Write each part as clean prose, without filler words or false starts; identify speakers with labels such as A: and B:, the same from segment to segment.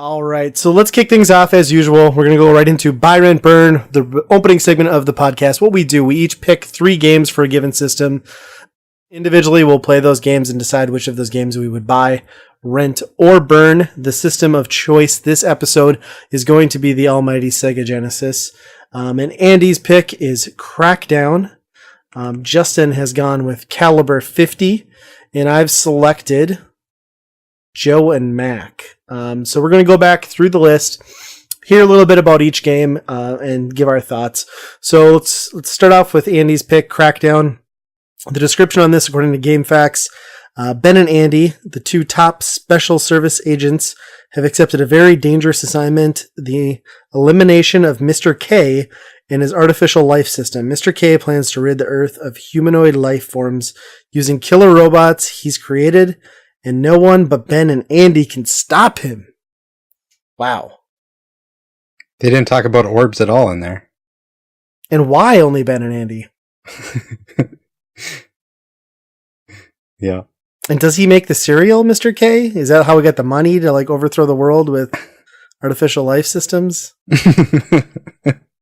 A: All right, so let's kick things off as usual. We're going to go right into Buy, Rent, Burn, the opening segment of the podcast. What we do, we each pick 3 games for a given system. Individually, we'll play those games and decide which of those games we would buy, rent, or burn. The system of choice this episode is going to be the almighty Sega Genesis. And Andy's pick is Crackdown. Justin has gone with Caliber 50, and I've selected Joe and Mac. So we're going to go back through the list, hear a little bit about each game, and give our thoughts. So let's start off with Andy's pick, Crackdown. The description on this, according to GameFAQs, Ben and Andy, the 2 top special service agents, have accepted a very dangerous assignment, the elimination of Mr. K and his artificial life system. Mr. K plans to rid the Earth of humanoid life forms using killer robots he's created, and no one but Ben and Andy can stop him. Wow.
B: They didn't talk about orbs at all in there.
A: And why only Ben and Andy?
B: Yeah.
A: And does he make the cereal, Mr. K? Is that how we got the money to overthrow the world with artificial life systems?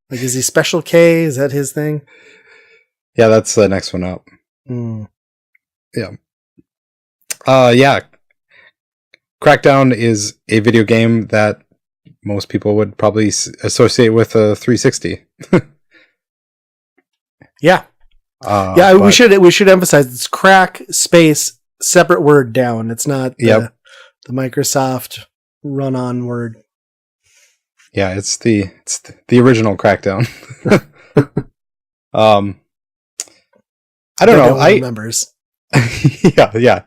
A: Is he Special K? Is that his thing?
B: Yeah, that's the next one up. Yeah. Yeah. Crackdown is a video game that most people would probably associate with a 360.
A: Yeah. We should emphasize it's crack space separate word down. It's not the Microsoft run-on word.
B: Yeah, it's the original Crackdown. I don't know.
A: Members.
B: Yeah.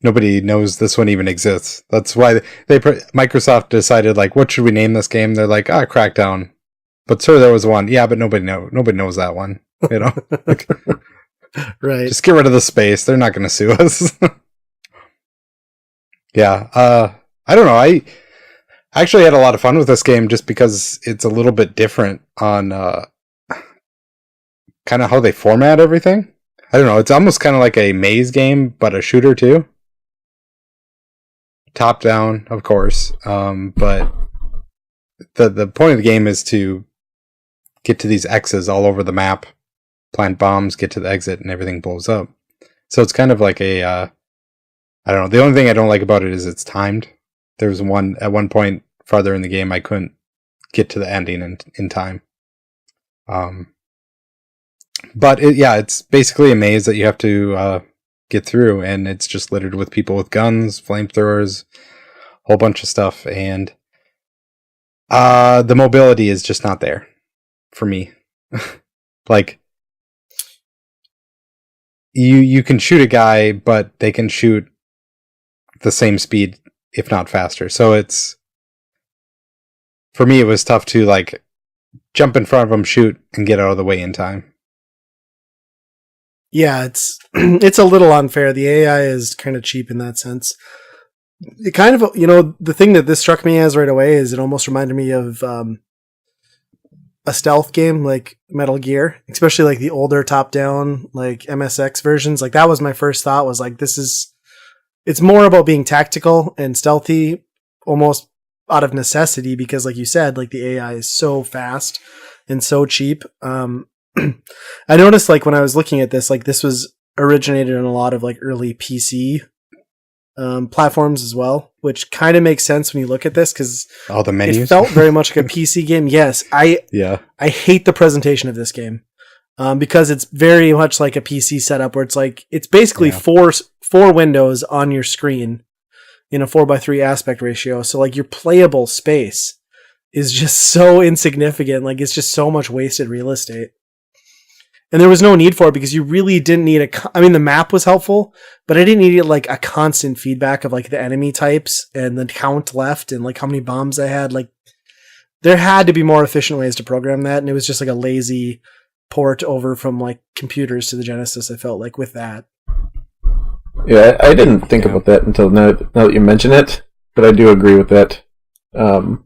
B: Nobody knows this one even exists. That's why Microsoft decided, what should we name this game? They're like, Crackdown. But sir, there was one. Yeah, but nobody knows that one. You know,
A: right?
B: Just get rid of the space. They're not going to sue us. Yeah. I don't know. I actually had a lot of fun with this game just because it's a little bit different on kind of how they format everything. I don't know. It's almost kind of like a maze game, but a shooter too. Top down, of course. But the point of the game is to get to these X's all over the map, plant bombs, get to the exit, and everything blows up. So it's kind of like a, I don't know. The only thing I don't like about it is it's timed. There was at one point farther in the game, I couldn't get to the ending in time. But it's basically a maze that you have to get through, and it's just littered with people with guns, flamethrowers, a whole bunch of stuff, and the mobility is just not there for me. You can shoot a guy, but they can shoot the same speed, if not faster. So for me, it was tough to jump in front of them, shoot, and get out of the way in time.
A: Yeah, it's a little unfair. The AI is kind of cheap in that sense. It kind of, the thing that this struck me as right away is it almost reminded me of a stealth game like Metal Gear, especially the older top-down MSX versions. That was my first thought, was it's more about being tactical and stealthy almost out of necessity because, like you said, the AI is so fast and so cheap. I noticed when I was looking at this, this was originated in a lot of early PC platforms as well, which kind of makes sense when you look at this because
B: all the menus.
A: It felt very much like a PC game. Yes, I hate the presentation of this game because it's very much like a PC setup where it's basically four windows on your screen in a 4:3 aspect ratio. So your playable space is just so insignificant. It's just so much wasted real estate. And there was no need for it because you really didn't need the map was helpful, but I didn't need a constant feedback of the enemy types and the count left and how many bombs I had. There had to be more efficient ways to program that. And it was just a lazy port over from computers to the Genesis. I felt with that.
C: Yeah, I didn't think about that until now that you mention it, but I do agree with that. And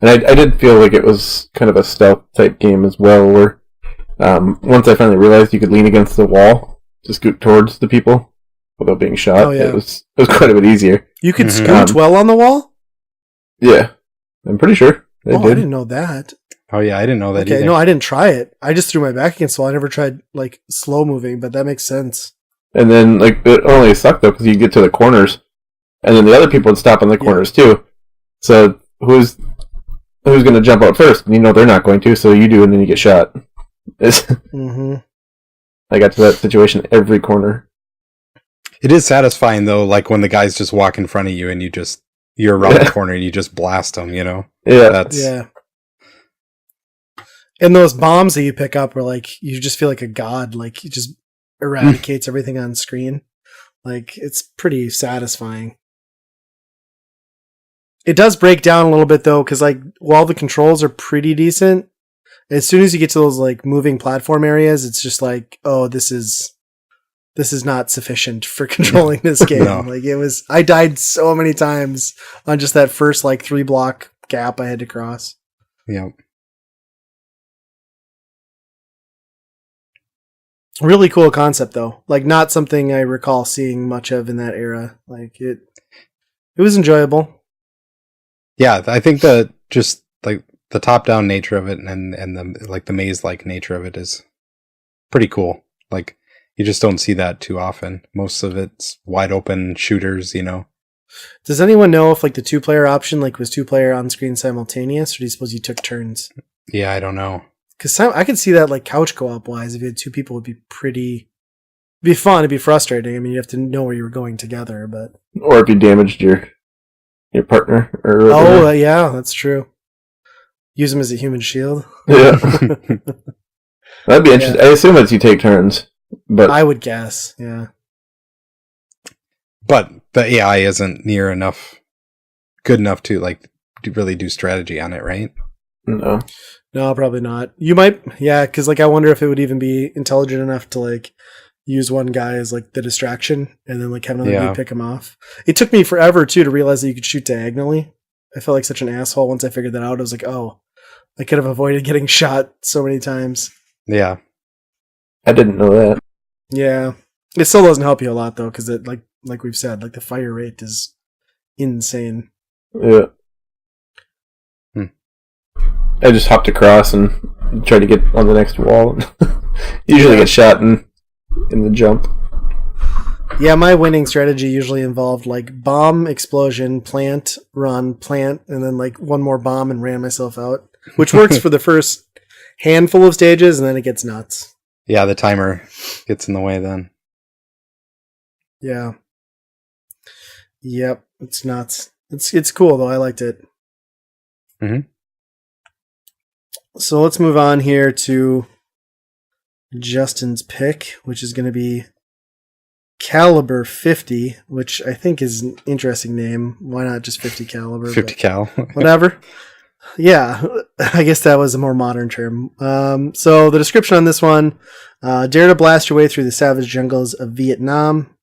C: I did feel like it was kind of a stealth type game as well, where once I finally realized you could lean against the wall to scoot towards the people without being shot, it was quite a bit easier.
A: You could scoot well on the wall?
C: Yeah, I'm pretty sure they
A: I
C: did.
A: didn't know that.
B: Oh yeah, I didn't know that
A: Okay,
B: either.
A: no, I didn't try it. I just threw my back against the wall. I never tried like slow moving, but that makes sense.
C: And then like it only sucked though because you get to the corners, and then the other people would stop on the corners too. So who's going to jump out first? And they're not going to, so you do, and then you get shot.
A: Mm-hmm.
C: I got to that situation every corner.
B: It is satisfying though, like when the guys just walk in front of you and you're around the corner and you just blast them.
C: Yeah,
A: Yeah. And those bombs that you pick up are like, you just feel like a god. Like, it just eradicates everything on screen. Like, it's pretty satisfying. It does break down a little bit though, because like, while the controls are pretty decent, as soon as you get to those like moving platform areas, it's just like, oh, this is not sufficient for controlling this game.
B: No.
A: Like I died so many times on just that first like 3-block gap I had to cross.
B: Yeah.
A: Really cool concept though. Like not something I recall seeing much of in that era. Like it was enjoyable.
B: Yeah, I think the just like the top-down nature of it and the like the maze-like nature of it is pretty cool. Like you just don't see that too often. Most of it's wide open shooters,
A: Does anyone know if like the 2-player option like was 2-player on screen simultaneous, or do you suppose you took turns?
B: Yeah, I don't know.
A: Because I could see that like couch co-op wise, if you had 2 people, would be be fun. It'd be frustrating. I mean, you have to know where you were going together, but
C: or if you damaged your partner or
A: yeah, that's true. Use them as a human shield.
C: Yeah. That'd be interesting. Yeah. I assume it's you take turns, but
A: I would guess, yeah.
B: But the AI isn't good enough to like really do strategy on it, right?
A: No, probably not. You might, yeah, because like I wonder if it would even be intelligent enough to like use one guy as like the distraction and then like have another dude pick him off. It took me forever too to realize that you could shoot diagonally. I felt like such an asshole once I figured that out. I was like, oh, I could have avoided getting shot so many times.
B: Yeah.
C: I didn't know that.
A: Yeah. It still doesn't help you a lot though, because it like we've said, like the fire rate is insane.
C: Yeah. I just hopped across and tried to get on the next wall. Usually get shot in the jump.
A: Yeah, my winning strategy usually involved like bomb, explosion, plant, run, plant, and then like one more bomb and ran myself out, which works for the first handful of stages, and then it gets nuts.
B: Yeah, the timer gets in the way then.
A: Yeah. Yep, it's nuts. It's cool though. I liked it.
B: Mm-hmm.
A: So let's move on here to Justin's pick, which is going to be Caliber 50, which I think is an interesting name. Why not just 50 caliber?
B: 50 cal.
A: Whatever. Yeah, I guess that was a more modern term. So the description on this one, dare to blast your way through the savage jungles of Vietnam.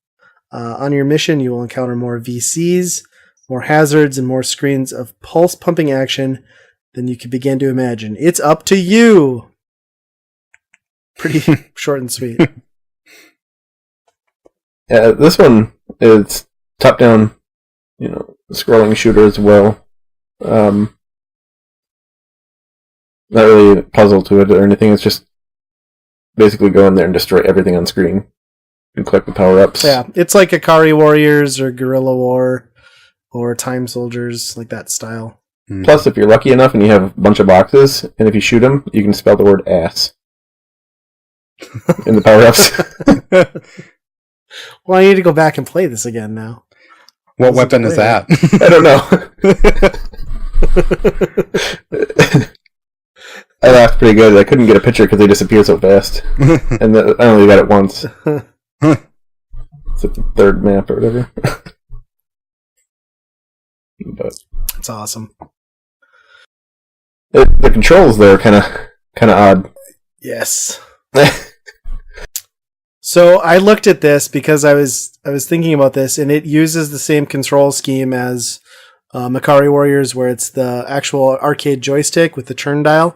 A: On your mission, you will encounter more VCs, more hazards, and more screens of pulse-pumping action than you can begin to imagine. It's up to you! Pretty short and sweet.
C: Yeah, this one is top-down, scrolling shooter as well. Not really a puzzle to it or anything. It's just basically go in there and destroy everything on screen and collect the power-ups.
A: Yeah, it's like Akari Warriors or Guerrilla War or Time Soldiers, like that style.
C: Plus, if you're lucky enough and you have a bunch of boxes, and if you shoot them, you can spell the word ass in the power-ups.
A: Well, I need to go back and play this again now.
B: What weapon is that?
C: I don't know. I laughed pretty good. I couldn't get a picture because they disappeared so fast. And I only got it once. It's like the third map or whatever. But
A: it's awesome.
C: The controls there are kind of odd.
A: Yes. So I looked at this because I was thinking about this, and it uses the same control scheme as Akari Warriors, where it's the actual arcade joystick with the turn dial,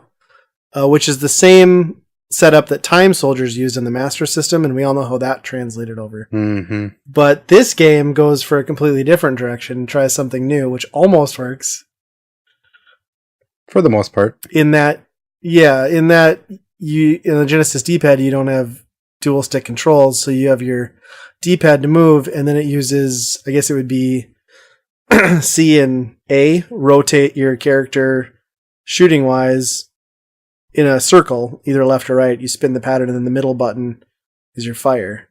A: which is the same setup that Time Soldiers used in the Master System, and we all know how that translated over.
B: Mm-hmm.
A: But this game goes for a completely different direction and tries something new, which almost works.
B: For the most part.
A: In that you in the Genesis D-pad you don't have dual stick controls, so you have your D-pad to move, and then it uses, I guess it would be C and A, rotate your character shooting wise in a circle, either left or right. You spin the pattern, and then the middle button is your fire.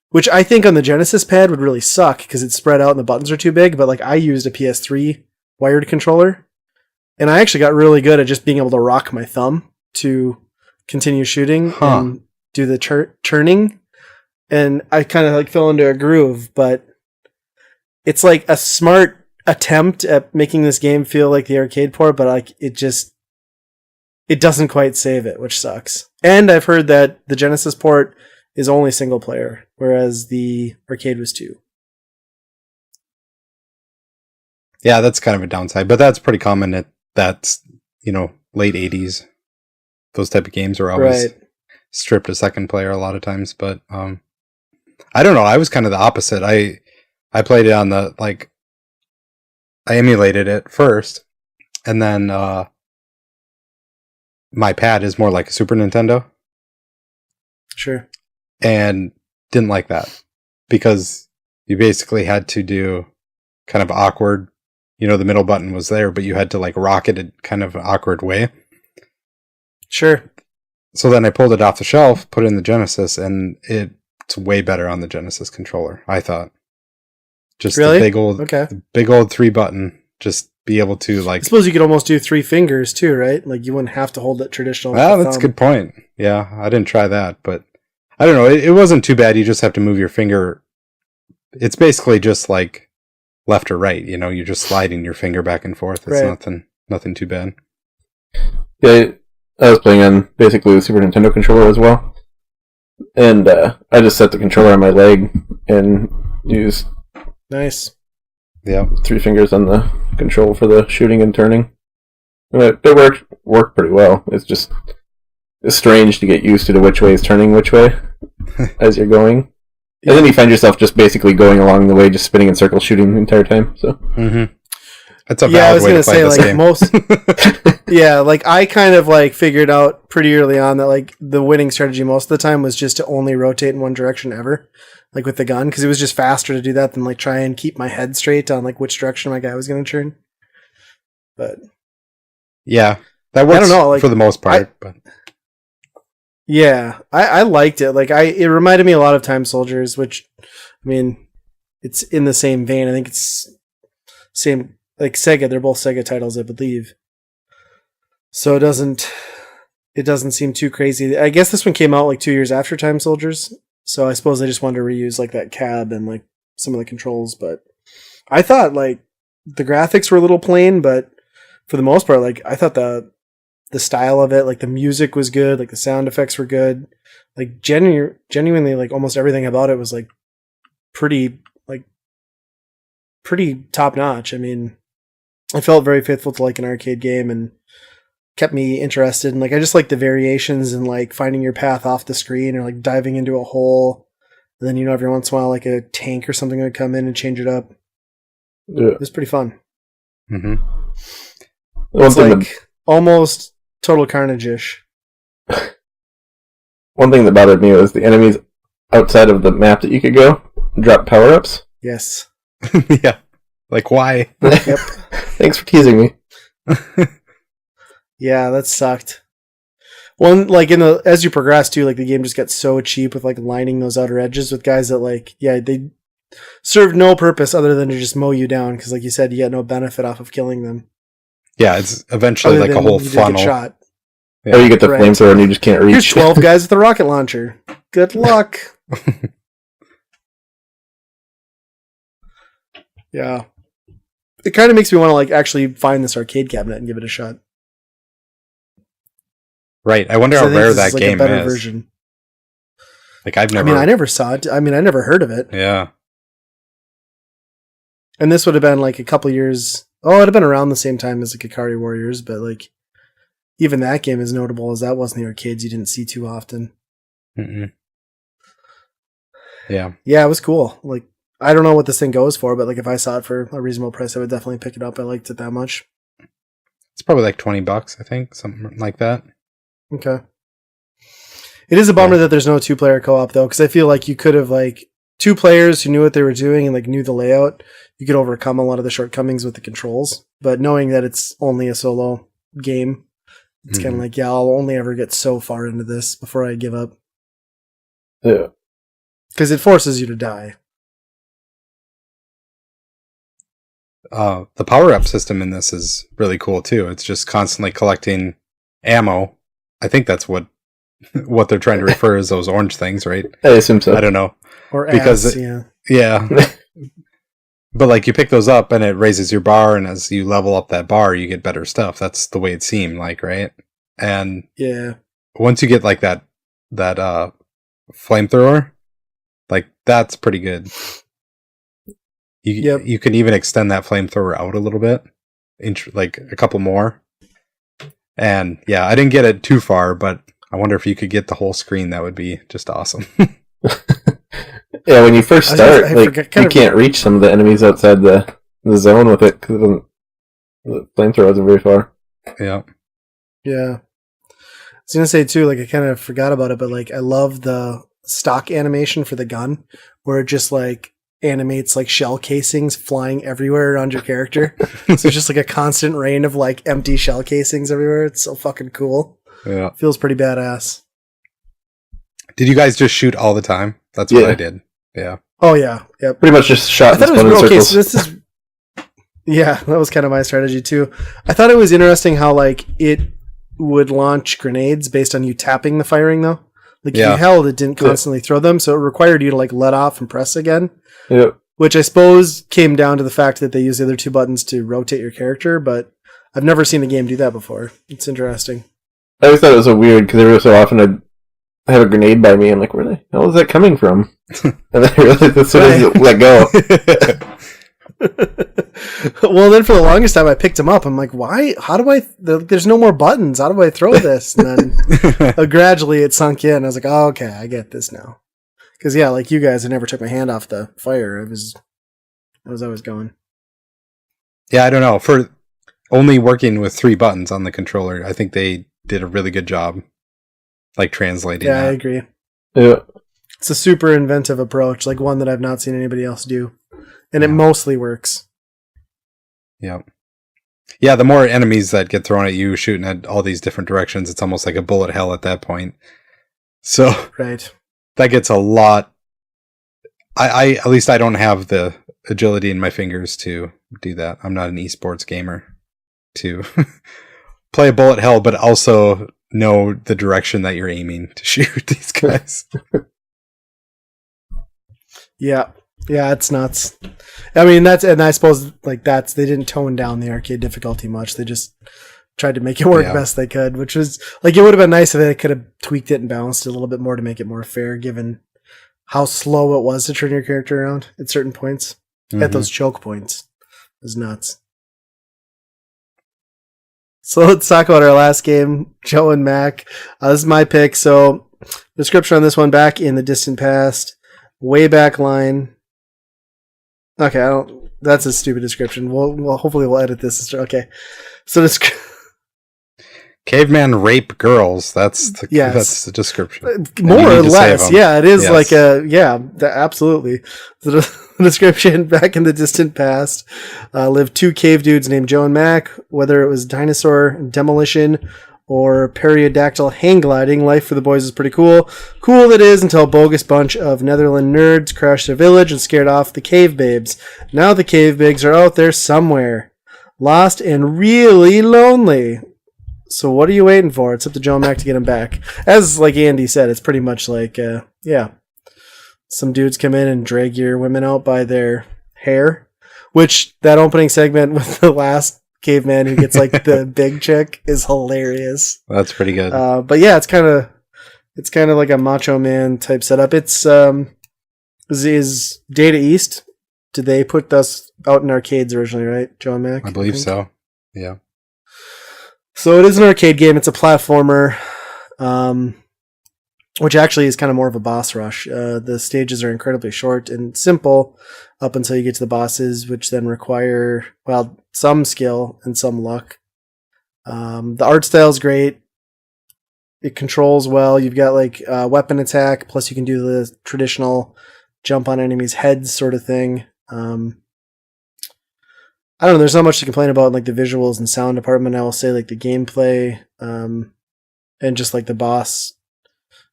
A: Which I think on the Genesis pad would really suck because it's spread out and the buttons are too big. But like I used a PS3 wired controller, and I actually got really good at just being able to rock my thumb to continue shooting and do the turning. And I kind of like fell into a groove, but it's like a smart attempt at making this game feel like the arcade port, but like it doesn't quite save it, which sucks. And I've heard that the Genesis port is only single player, whereas the arcade was 2.
B: Yeah, that's kind of a downside, but that's pretty common. That's late 80s. Those type of games were always stripped a second player a lot of times, but I don't know. I was kind of the opposite. I played it on the I emulated it first, and then my pad is more like a Super Nintendo.
A: Sure.
B: And didn't like that because you basically had to do kind of awkward, the middle button was there, but you had to like rock it in kind of an awkward way.
A: Sure.
B: So then I pulled it off the shelf, put it in the Genesis, and it's way better on the Genesis controller, I thought. Just
A: really?
B: the big old 3 button, just be able to like...
A: I suppose you could almost do 3 fingers too, right? Like you wouldn't have to hold it traditional.
B: Oh, that's a good point. Yeah, I didn't try that, but I don't know. It wasn't too bad. You just have to move your finger. It's basically just like left or right. You're just sliding your finger back and forth. It's nothing too bad.
C: Yeah, I was playing on basically the Super Nintendo controller as well. And I just set the controller on my leg and used
A: nice.
B: Yeah,
C: 3 fingers on the control for the shooting and turning. And it worked pretty well. It's strange to get used to which way is turning which way as you're going. And then you find yourself just basically going along the way, just spinning in circles, shooting the entire time. So
B: that's a valid way to play this game.
A: Like I kind of like figured out pretty early on that like the winning strategy most of the time was just to only rotate in one direction ever, like with the gun, because it was just faster to do that than like try and keep my head straight on like which direction my guy was going to turn. But
B: yeah, that works.
A: I don't know, like,
B: for the most part, but.
A: Yeah, I liked it. Like it reminded me a lot of Time Soldiers, which, I mean, it's in the same vein. I think it's same like Sega. They're both Sega titles, I believe. So it doesn't seem too crazy. I guess this one came out like 2 years after Time Soldiers, so I suppose they just wanted to reuse like that cab and like some of the controls. But I thought like the graphics were a little plain, but for the most part, like I thought the style of it, like the music was good, like the sound effects were good, like genuinely like almost everything about it was like pretty top notch. I mean, I felt very faithful to like an arcade game and kept me interested, and like I just like the variations and like finding your path off the screen or like diving into a hole, and then every once in a while like a tank or something would come in and change it up.
C: Yeah.
A: It was pretty fun.
B: Mm-hmm.
A: It's like almost Total Carnage-ish.
C: One thing that bothered me was the enemies outside of the map that you could go drop power-ups.
A: Yes.
B: Yeah. Like, why?
A: Yep.
C: Thanks for teasing me.
A: Yeah, that sucked. Well, like as you progress too, like the game just gets so cheap with like lining those outer edges with guys that like, yeah, they serve no purpose other than to just mow you down because, like you said, you get no benefit off of killing them.
B: Yeah, it's eventually like a whole funnel.
A: Shot.
C: Yeah. Or you get the flamethrower and you just can't reach.
A: Here's 12 guys with a rocket launcher. Good luck. Yeah. It kind of makes me want to like actually find this arcade cabinet and give it a shot.
B: Right. I wonder how rare that game
A: a better
B: is.
A: Version.
B: Like I
A: never saw it. I mean, I never heard of it.
B: Yeah.
A: And this would have been like a couple years. Oh, it'd have been around the same time as like Ikari Warriors, but like even that game is notable as that wasn't the arcades you didn't see too often.
B: Mm-mm. Yeah.
A: Yeah, it was cool. Like I don't know what this thing goes for, but like if I saw it for a reasonable price, I would definitely pick it up. I liked it that much.
B: It's probably like $20, I think, something like that.
A: Okay. It is a bummer that there's no 2-player co-op though, because I feel like you could have like 2 players who knew what they were doing and like knew the layout. You could overcome a lot of the shortcomings with the controls. But knowing that it's only a solo game, it's kind of like, yeah, I'll only ever get so far into this before I give up.
C: Yeah.
A: Because it forces you to die.
B: The power-up system in this is really cool too. It's just constantly collecting ammo. I think that's what they're trying to refer as those orange things, right?
C: I assume so.
B: I don't know.
A: Or
B: because
A: yeah.
B: But like you pick those up and it raises your bar, and as you level up that bar, you get better stuff. That's the way it seemed like, right? And
A: yeah,
B: once you get like that flamethrower, like that's pretty good. You can even extend that flamethrower out a little bit, like a couple more. And yeah, I didn't get it too far, but I wonder if you could get the whole screen. That would be just awesome.
C: Yeah, when you first start, you can't reach some of the enemies outside the zone with it because the flamethrower isn't very far.
B: Yeah.
A: Yeah. I was going to say too, like I kind of forgot about it, but like I love the stock animation for the gun where it just like animates like shell casings flying everywhere around your character. So it's just like a constant rain of like empty shell casings everywhere. It's so fucking cool.
B: Yeah.
A: Feels pretty badass.
B: Did you guys just shoot all the time? That's what I did. Yeah.
A: Oh yeah. Yeah.
C: Pretty much just shot and spun in circles.
A: Okay, so this is yeah, that was kind of my strategy too. I thought it was interesting how like it would launch grenades based on you tapping the firing though. Like if you held, it didn't constantly throw them, so it required you to like let off and press again.
C: Yep.
A: Which I suppose came down to the fact that they use the other 2 buttons to rotate your character, but I've never seen the game do that before. It's interesting.
C: I always thought it was so weird because every so often I have a grenade by me. I'm like, where the hell is that coming from? And then I realized as soon as it let go.
A: Well, then for the longest time I picked them up. I'm like, why? How do I? There's no more buttons. How do I throw this? And then gradually it sunk in. I was like, oh, okay, I get this now. Because yeah, like you guys, I never took my hand off the fire. I was always going.
B: Yeah, I don't know. For only working with 3 buttons on the controller, I think they did a really good job, like translating.
A: Yeah,
B: that.
A: I agree.
C: Yeah,
A: it's a super inventive approach, like one that I've not seen anybody else do, and it mostly works.
B: Yeah. Yeah, the more enemies that get thrown at you, shooting at all these different directions, it's almost like a bullet hell at that point. So
A: right.
B: That gets a lot. I at least I don't have the agility in my fingers to do that. I'm not an esports gamer to play a bullet hell, but also know the direction that you're aiming to shoot these guys.
A: Yeah, it's nuts. I mean, and I suppose like they didn't tone down the arcade difficulty much. They just tried to make it work best they could, which was like, it would have been nice if they could have tweaked it and balanced it a little bit more to make it more fair, given how slow it was to turn your character around at certain points. At those choke points. It was nuts. So let's talk about our last game, Joe and Mac. This is my pick. So description on this one: back in the distant past, way back line. Okay, that's a stupid description. Well, hopefully we'll edit this. Okay, so
B: caveman rape girls. That's the description.
A: More or less, yeah. It is like absolutely. The description: back in the distant past, lived 2 cave dudes named Joe and Mac. Whether it was dinosaur demolition or periodactyl hang gliding, life for the boys is pretty cool. Cool that is, until a bogus bunch of Netherland nerds crashed their village and scared off the cave babes. Now the cave babes are out there somewhere, lost and really lonely. So what are you waiting for? It's up to Joe and Mac to get him back. As like Andy said, it's pretty much like, some dudes come in and drag your women out by their hair, which that opening segment with the last caveman who gets like the big chick is hilarious.
B: That's pretty good.
A: But yeah, it's kind of like a Macho Man type setup. It's is Data East. Did they put this out in arcades originally, right, Joe and Mac?
B: I believe so. Yeah.
A: So it is an arcade game. It's a platformer. which actually is kind of more of a boss rush. The stages are incredibly short and simple up until you get to the bosses, which then require, well, some skill and some luck. The art style is great. It controls well. You've got like weapon attack, plus you can do the traditional jump on enemies' heads sort of thing. I don't know. There's not much to complain about in like the visuals and sound department. I will say like the gameplay and just like the boss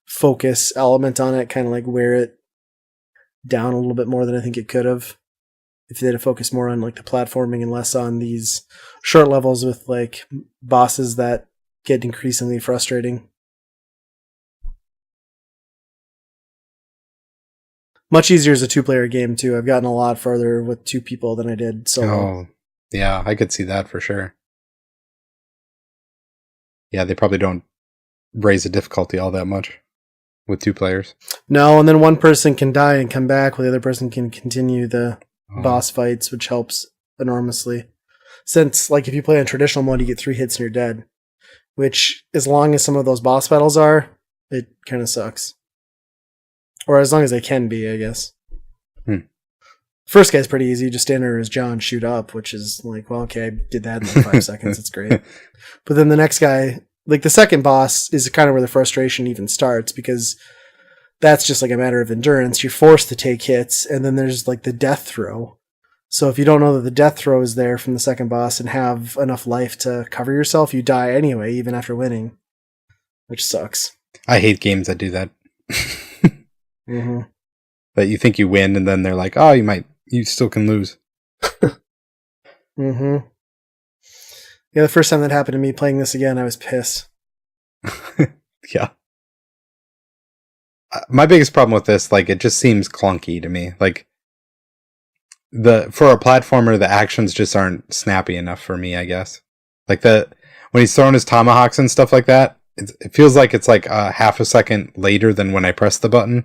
A: focus element on it kind of like wear it down a little bit more than I think it could have if they had to focus more on like the platforming and less on these short levels with like bosses that get increasingly frustrating. Much easier as a 2-player game too. I've gotten a lot farther with 2 people than I did solo.
B: Oh, yeah, I could see that for sure. Yeah, they probably don't raise the difficulty all that much with 2 players.
A: No, and then one person can die and come back while the other person can continue the boss fights, which helps enormously. Since, like, if you play in traditional mode, you get 3 hits and you're dead. Which, as long as some of those boss battles are, it kind of sucks. Or as long as they can be, I guess. First guy's pretty easy. Just stand there as John, shoot up, which is like, well, okay, I did that in like 5 seconds. It's great. But then the next guy, like the second boss, is kind of where the frustration even starts because that's just like a matter of endurance. You're forced to take hits, and then there's like the death throw. So if you don't know that the death throw is there from the second boss and have enough life to cover yourself, you die anyway, even after winning, which sucks.
B: I hate games that do that.
A: Mm-hmm.
B: That you think you win, and then they're like, "Oh, you still can lose."
A: Mm-hmm. Yeah, the first time that happened to me playing this again, I was pissed.
B: Yeah. My biggest problem with this, like, it just seems clunky to me. Like, for a platformer, the actions just aren't snappy enough for me, I guess. Like, when he's throwing his tomahawks and stuff like that, it feels like it's like half a second later than when I press the button.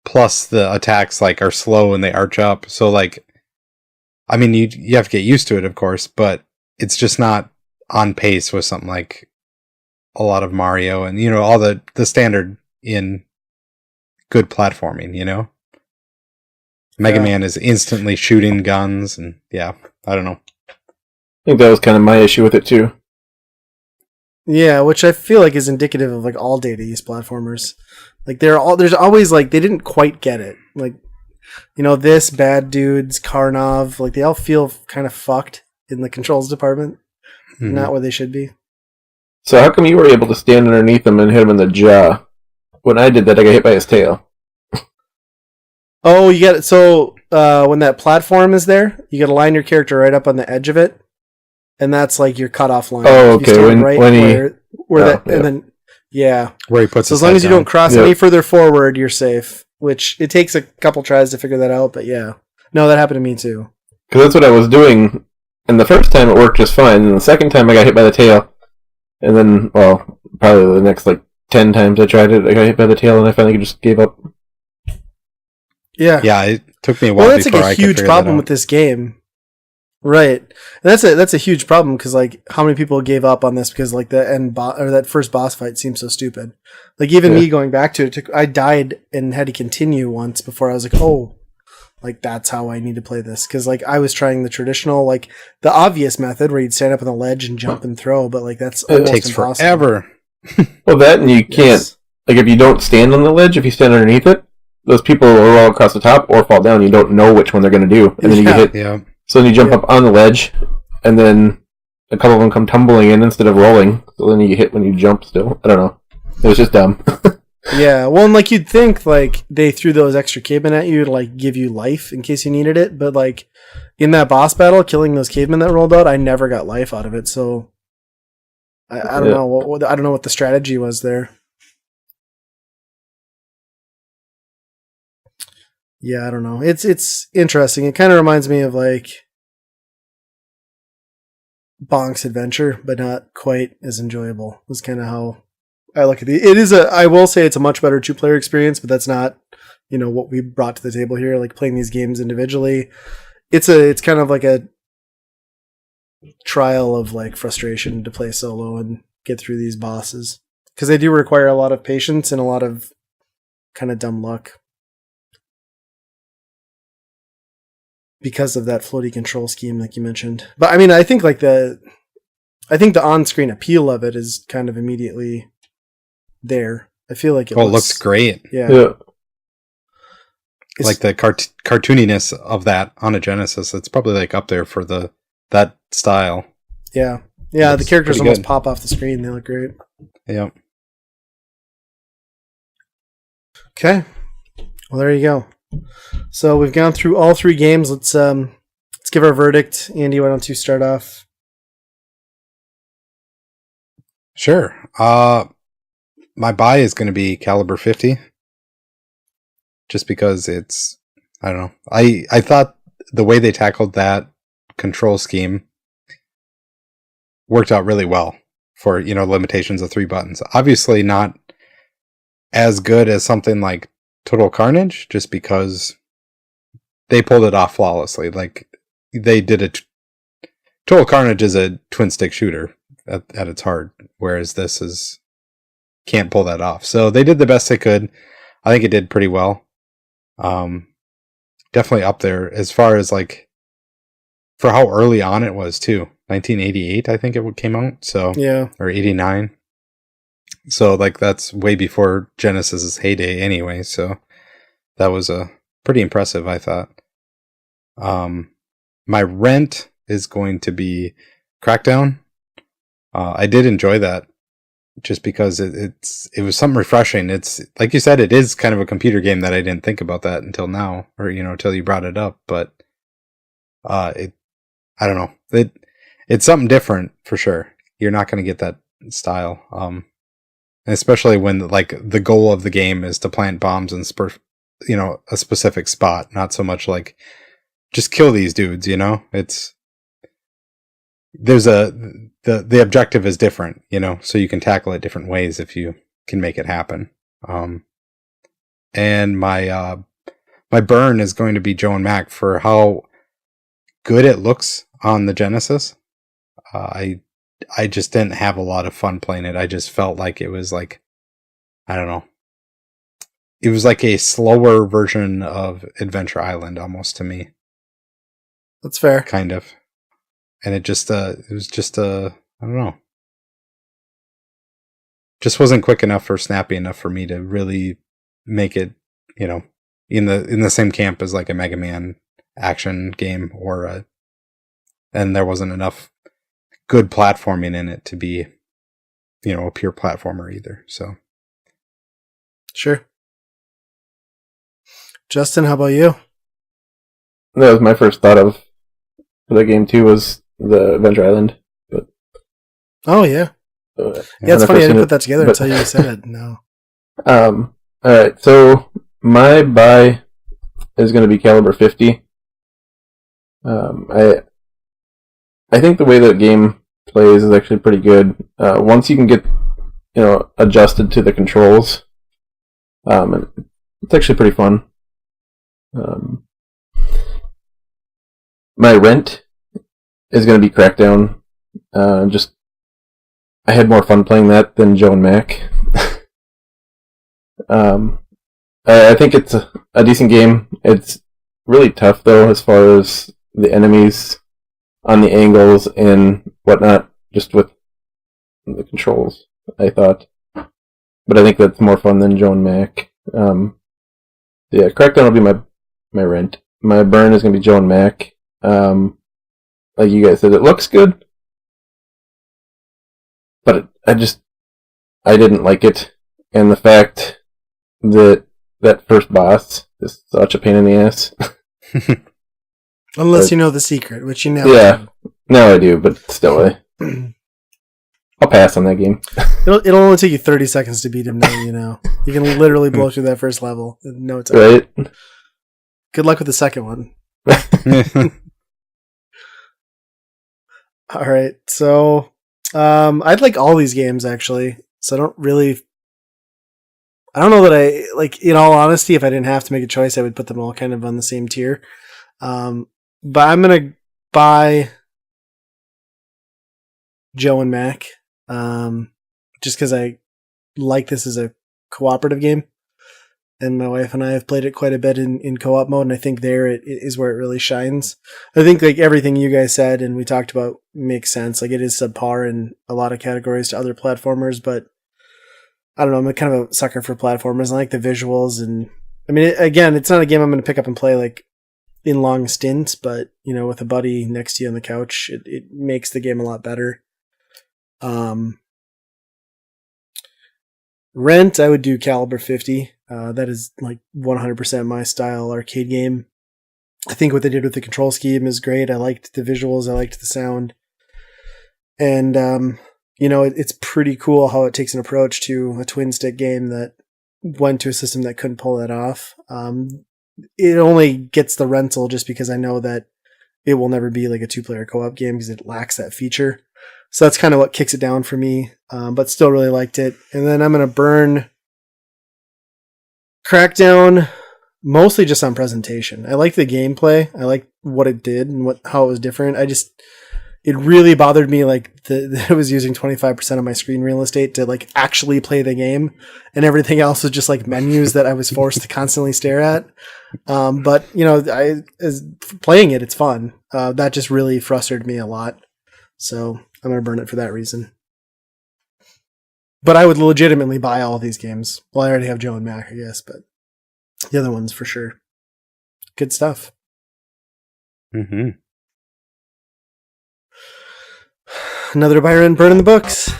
B: Plus, the attacks, like, are slow and they arch up. So, like, I mean, you have to get used to it, of course, but it's just not on pace with something like a lot of Mario and, you know, all the standard in good platforming, you know? Mega Man is instantly shooting guns, and yeah, I don't know.
C: I think that was kind of my issue with it too.
A: Yeah, which I feel like is indicative of like all data use platformers. Like there's always like they didn't quite get it. Like, you know, this Bad Dudes, Karnov, like they all feel kind of fucked in the controls department. Mm-hmm. Not where they should be.
C: So how come you were able to stand underneath him and hit him in the jaw? When I did that, I got hit by his tail.
A: Oh, you got it. So when that platform is there, you got to line your character right up on the edge of it, and that's like your cutoff line.
C: Oh, okay.
A: And then
B: where he puts.
A: So as long as you don't cross any further forward, you're safe. Which it takes a couple tries to figure that out, but yeah, no, that happened to me too.
C: Because that's what I was doing, and the first time it worked just fine, and the second time I got hit by the tail, and then probably the next like 10 times I tried it, I got hit by the tail, and I finally just gave up.
B: Yeah, it took me a while.
A: Well, that's like a huge problem with this game, right? And that's a huge problem because like how many people gave up on this because like the end or that first boss fight seems so stupid. Like even me going back to it, I died and had to continue once before I was like, oh, like that's how I need to play this because like I was trying the traditional, like the obvious method where you'd stand up on the ledge and jump and throw, but like that's almost
B: takes
A: impossible.
B: Forever.
C: Well, that and you can't like if you don't stand on the ledge, if you stand underneath it. Those people will roll across the top or fall down. You don't know which one they're going to do. And then you get hit. Yeah. So then you jump up on the ledge, and then a couple of them come tumbling in instead of rolling. So then you get hit when you jump still. I don't know. It was just dumb.
A: Yeah. Well, and like you'd think like they threw those extra cavemen at you to like give you life in case you needed it. But like in that boss battle, killing those cavemen that rolled out, I never got life out of it. So I don't know. I don't know what the strategy was there. Yeah, I don't know. It's interesting. It kind of reminds me of like Bonk's Adventure, but not quite as enjoyable. That's kind of how I look at it. I will say it's a much better 2-player experience, but that's not, you know, what we brought to the table here. Like playing these games individually, it's kind of like a trial of like frustration to play solo and get through these bosses. because they do require a lot of patience and a lot of kind of dumb luck because of that floaty control scheme, like you mentioned. But I mean, I think the on-screen appeal of it is kind of immediately there. I feel like
B: it looks great.
A: Yeah.
B: Like the cartooniness of that on a Genesis, it's probably like up there for that style.
A: Yeah. Yeah, the characters almost pop off the screen. They look great.
B: Yeah.
A: Okay. Well, there you go. So we've gone through all 3 games. Let's give our verdict. Andy, why don't you start off?
B: Sure. My buy is going to be Caliber 50. Just because it's, I don't know. I thought the way they tackled that control scheme worked out really well for, limitations of 3 buttons. Obviously not as good as something like Total Carnage, just because they pulled it off flawlessly. Like, they did Total Carnage is a twin stick shooter at its heart, whereas this can't pull that off. So they did the best they could. I think it did pretty well. Definitely up there as far as like for how early on it was too. 1988, I think it came out. So
A: yeah,
B: or 89. So like that's way before Genesis's heyday anyway. So that was pretty impressive, I thought. My rent is going to be Crackdown. I did enjoy that. Just because it was something refreshing. It's like you said, it is kind of a computer game that I didn't think about that until now, or until you brought it up. But I don't know. It's something different for sure. You're not going to get that style, especially when like the goal of the game is to plant bombs in a specific spot, not so much like just kill these dudes. It's the objective is different, so you can tackle it different ways if you can make it happen. And my burn is going to be Joe and Mac for how good it looks on the Genesis. I just didn't have a lot of fun playing it. I just felt like it was like, I don't know. It was like a slower version of Adventure Island almost to me.
A: That's fair.
B: Kind of. And it was just I don't know. Just wasn't quick enough or snappy enough for me to really make it, in the same camp as like a Mega Man action game and there wasn't enough good platforming in it to be, a pure platformer either. So.
A: Sure. Justin, how about you?
C: That was my first thought of the game too, was the Adventure Island. But
A: oh yeah, it's funny I didn't put that together until you said it. No.
C: All right, so my buy is going to be Caliber 50. I think the way that game plays is actually pretty good. Once you can get adjusted to the controls, it's actually pretty fun. My rent is going to be Crackdown. I had more fun playing that than Joe and Mac. I think it's a decent game. It's really tough though, as far as the enemies on the angles and whatnot, just with the controls, I thought. But I think that's more fun than Joe and Mac. Yeah, Crackdown will be my rent. My burn is going to be Joe and Mac. Like you guys said, it looks good, but I didn't like it, and the fact that first boss is such a pain in the ass.
A: Unless you know the secret, which you know.
C: Yeah, no, I do, but still, I'll pass on that game.
A: It'll only take you 30 seconds to beat him now, You can literally blow through that first level in no time.
C: Right?
A: Good luck with the second one. All right, so I'd like all these games actually. So I don't know that I like. In all honesty, if I didn't have to make a choice, I would put them all kind of on the same tier. But I'm gonna buy Joe and Mac, just because I like this as a cooperative game. And my wife and I have played it quite a bit in co-op mode, and I think there it is where it really shines. I think like everything you guys said and we talked about makes sense. Like it is subpar in a lot of categories to other platformers, but I don't know. I'm kind of a sucker for platformers. I like the visuals, and I mean, again, it's not a game I'm going to pick up and play like in long stints, but you know, with a buddy next to you on the couch, it makes the game a lot better. Rent, I would do Caliber 50. That is like 100% my style arcade game. I think what they did with the control scheme is great. I liked the visuals. I liked the sound. And, you know, it's pretty cool how it takes an approach to a twin stick game that went to a system that couldn't pull that off. It only gets the rental just because I know that it will never be like a 2-player co-op game because it lacks that feature. So that's kind of what kicks it down for me, but still really liked it. And then I'm going to burn Crackdown mostly just on presentation. I like the gameplay. I like what it did and how it was different. It really bothered me like that it was using 25% of my screen real estate to like actually play the game, and everything else was just like menus that I was forced to constantly stare at. But you know, as playing it, it's fun. That just really frustrated me a lot. So I'm going to burn it for that reason. But I would legitimately buy all of these games. Well, I already have Joe and Mac, I guess, but the other ones for sure. Good stuff.
B: Mm-hmm.
A: Another Byron burn in the books.